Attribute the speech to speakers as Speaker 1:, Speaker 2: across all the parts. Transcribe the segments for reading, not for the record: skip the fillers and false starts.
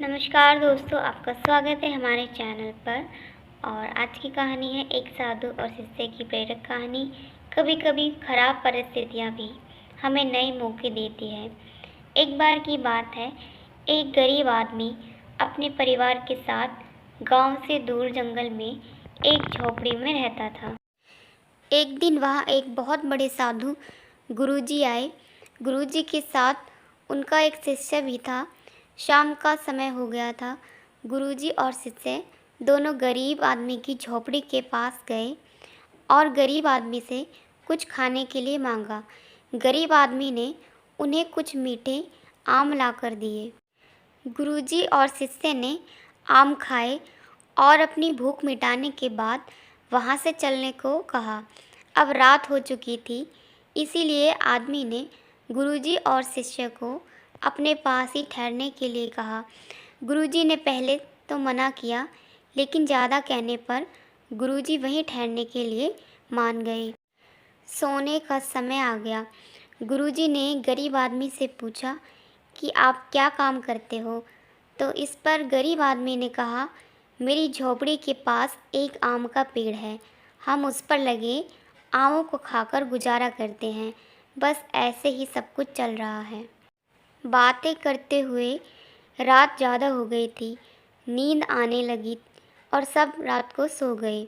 Speaker 1: नमस्कार दोस्तों, आपका स्वागत है हमारे चैनल पर। और आज की कहानी है एक साधु और शिष्य की प्रेरक कहानी। कभी कभी खराब परिस्थितियाँ भी हमें नए मौके देती है। एक बार की बात है, एक गरीब आदमी अपने परिवार के साथ गांव से दूर जंगल में एक झोपड़ी में रहता था। एक दिन वहाँ एक बहुत बड़े साधु गुरुजी आए। गुरुजी के साथ उनका एक शिष्य भी था। शाम का समय हो गया था। गुरुजी और शिष्य दोनों गरीब आदमी की झोपड़ी के पास गए और गरीब आदमी से कुछ खाने के लिए मांगा। गरीब आदमी ने उन्हें कुछ मीठे आम लाकर दिए। गुरुजी और शिष्य ने आम खाए और अपनी भूख मिटाने के बाद वहाँ से चलने को कहा। अब रात हो चुकी थी, इसीलिए आदमी ने गुरुजी और शिष्य को अपने पास ही ठहरने के लिए कहा। गुरुजी ने पहले तो मना किया, लेकिन ज़्यादा कहने पर गुरुजी वहीं ठहरने के लिए मान गए। सोने का समय आ गया। गुरुजी ने गरीब आदमी से पूछा कि आप क्या काम करते हो? तो इस पर गरीब आदमी ने कहा, मेरी झोपड़ी के पास एक आम का पेड़ है। हम उस पर लगे आमों को खाकर गुजारा करते हैं। बस ऐसे ही सब कुछ चल रहा है। बातें करते हुए रात ज़्यादा हो गई थी। नींद आने लगी और सब रात को सो गए।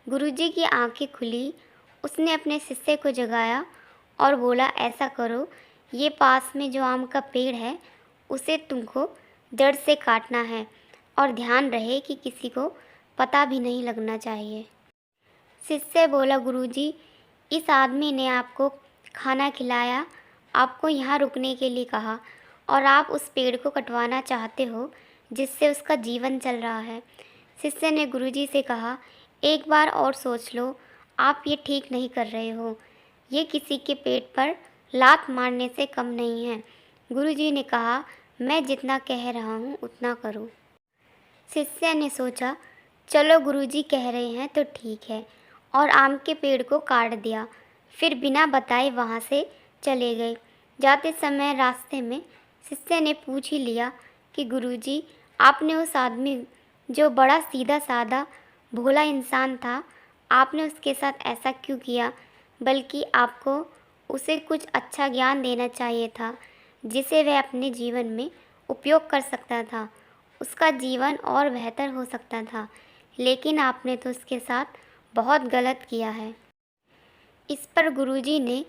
Speaker 1: गुरुजी की आंखें खुली। उसने अपने शिष्य को जगाया और बोला, ऐसा करो, ये पास में जो आम का पेड़ है उसे तुमको जड़ से काटना है और ध्यान रहे कि किसी को पता भी नहीं लगना चाहिए। शिष्य बोला, गुरुजी, इस आदमी ने आपको खाना खिलाया, आपको यहाँ रुकने के लिए कहा और आप उस पेड़ को कटवाना चाहते हो जिससे उसका जीवन चल रहा है। शिष्य ने गुरुजी से कहा, एक बार और सोच लो, आप ये ठीक नहीं कर रहे हो। ये किसी के पेट पर लात मारने से कम नहीं है। गुरुजी ने कहा, मैं जितना कह रहा हूँ उतना करो। शिष्य ने सोचा, चलो गुरुजी कह रहे हैं तो ठीक है, और आम के पेड़ को काट दिया। फिर बिना बताए वहाँ से चले गए। जाते समय रास्ते में शिष्य ने पूछ ही लिया कि गुरुजी, आपने उस आदमी जो बड़ा सीधा साधा भोला इंसान था, आपने उसके साथ ऐसा क्यों किया? बल्कि आपको उसे कुछ अच्छा ज्ञान देना चाहिए था जिसे वह अपने जीवन में उपयोग कर सकता था। उसका जीवन और बेहतर हो सकता था, लेकिन आपने तो उसके साथ बहुत गलत किया है। इस पर गुरुजी ने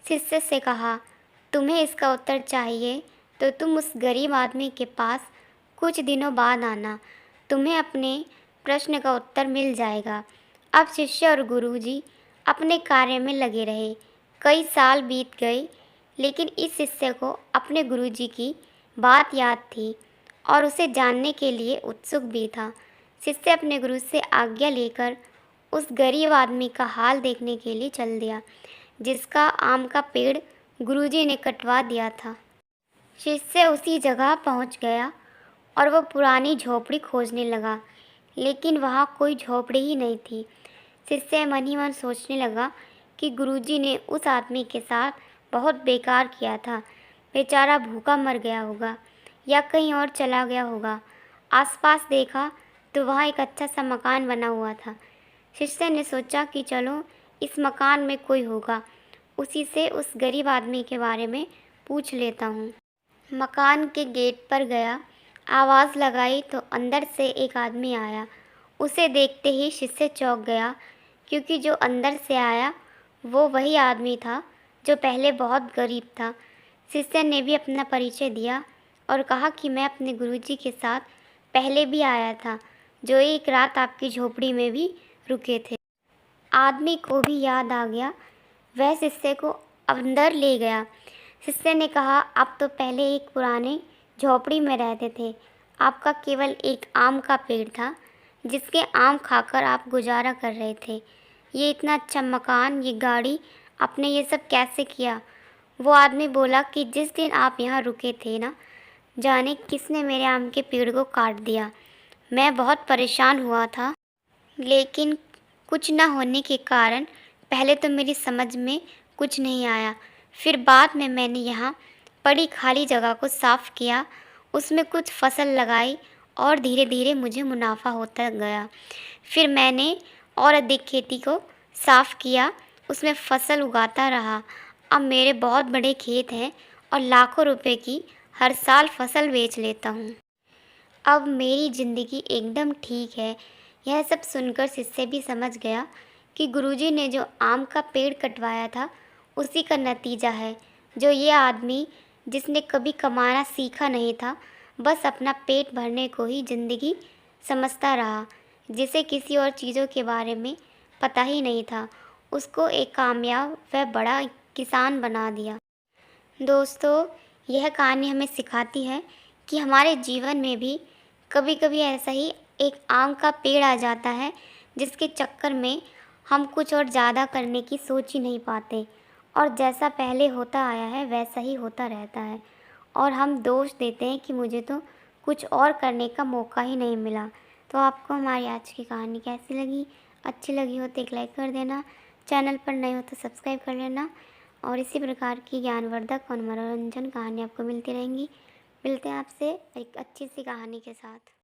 Speaker 1: शिष्य से कहा, तुम्हें इसका उत्तर चाहिए तो तुम उस गरीब आदमी के पास कुछ दिनों बाद आना, तुम्हें अपने प्रश्न का उत्तर मिल जाएगा। अब शिष्य और गुरुजी अपने कार्य में लगे रहे। कई साल बीत गए, लेकिन इस शिष्य को अपने गुरुजी की बात याद थी और उसे जानने के लिए उत्सुक भी था। शिष्य अपने गुरु से आज्ञा लेकर उस गरीब आदमी का हाल देखने के लिए चल दिया, जिसका आम का पेड़ गुरुजी ने कटवा दिया था। शिष्य उसी जगह पहुंच गया और वह पुरानी झोपड़ी खोजने लगा, लेकिन वहाँ कोई झोपड़ी ही नहीं थी। शिष्य मन ही मन सोचने लगा कि गुरुजी ने उस आदमी के साथ बहुत बेकार किया था। बेचारा भूखा मर गया होगा या कहीं और चला गया होगा। आसपास देखा तो वहाँ एक अच्छा सा मकान बना हुआ था। शिष्य ने सोचा कि चलो, इस मकान में कोई होगा, उसी से उस गरीब आदमी के बारे में पूछ लेता हूँ। मकान के गेट पर गया, आवाज़ लगाई तो अंदर से एक आदमी आया। उसे देखते ही शिष्य चौंक गया, क्योंकि जो अंदर से आया वो वही आदमी था जो पहले बहुत गरीब था। शिष्य ने भी अपना परिचय दिया और कहा कि मैं अपने गुरुजी के साथ पहले भी आया था, जो एक रात आपकी झोपड़ी में भी रुके थे। आदमी को भी याद आ गया। वह शिष्य को अंदर ले गया। शिष्य ने कहा, आप तो पहले एक पुराने झोपड़ी में रहते थे। आपका केवल एक आम का पेड़ था, जिसके आम खाकर आप गुजारा कर रहे थे। ये इतना अच्छा मकान, ये गाड़ी, आपने ये सब कैसे किया? वो आदमी बोला कि जिस दिन आप यहाँ रुके थे ना, जाने किसने मेरे आम के पेड़ को काट दिया। मैं बहुत परेशान हुआ था, लेकिन कुछ न होने के कारण पहले तो मेरी समझ में कुछ नहीं आया। फिर बाद में मैंने यहाँ पड़ी खाली जगह को साफ़ किया उसमें कुछ फसल लगाई और धीरे धीरे मुझे मुनाफा होता गया। फिर मैंने और अधिक खेती को साफ किया, उसमें फसल उगाता रहा। अब मेरे बहुत बड़े खेत हैं और लाखों रुपए की हर साल फसल बेच लेता हूँ। अब मेरी ज़िंदगी एकदम ठीक है। यह सब सुनकर शिष्य भी समझ गया कि गुरुजी ने जो आम का पेड़ कटवाया था उसी का नतीजा है। जो ये आदमी जिसने कभी कमाना सीखा नहीं था, बस अपना पेट भरने को ही ज़िंदगी समझता रहा, जिसे किसी और चीज़ों के बारे में पता ही नहीं था, उसको एक कामयाब व बड़ा किसान बना दिया। दोस्तों, यह कहानी हमें सिखाती है कि हमारे जीवन में भी कभी कभी ऐसा ही एक आम का पेड़ आ जाता है, जिसके चक्कर में हम कुछ और ज़्यादा करने की सोच ही नहीं पाते और जैसा पहले होता आया है वैसा ही होता रहता है और हम दोष देते हैं कि मुझे तो कुछ और करने का मौका ही नहीं मिला। तो आपको हमारी आज की कहानी कैसी लगी? अच्छी लगी हो तो एक लाइक कर देना, चैनल पर नए हो तो सब्सक्राइब कर लेना और इसी प्रकार की ज्ञानवर्धक और मनोरंजन कहानी आपको मिलती रहेंगी। मिलते हैं आपसे एक अच्छी सी कहानी के साथ।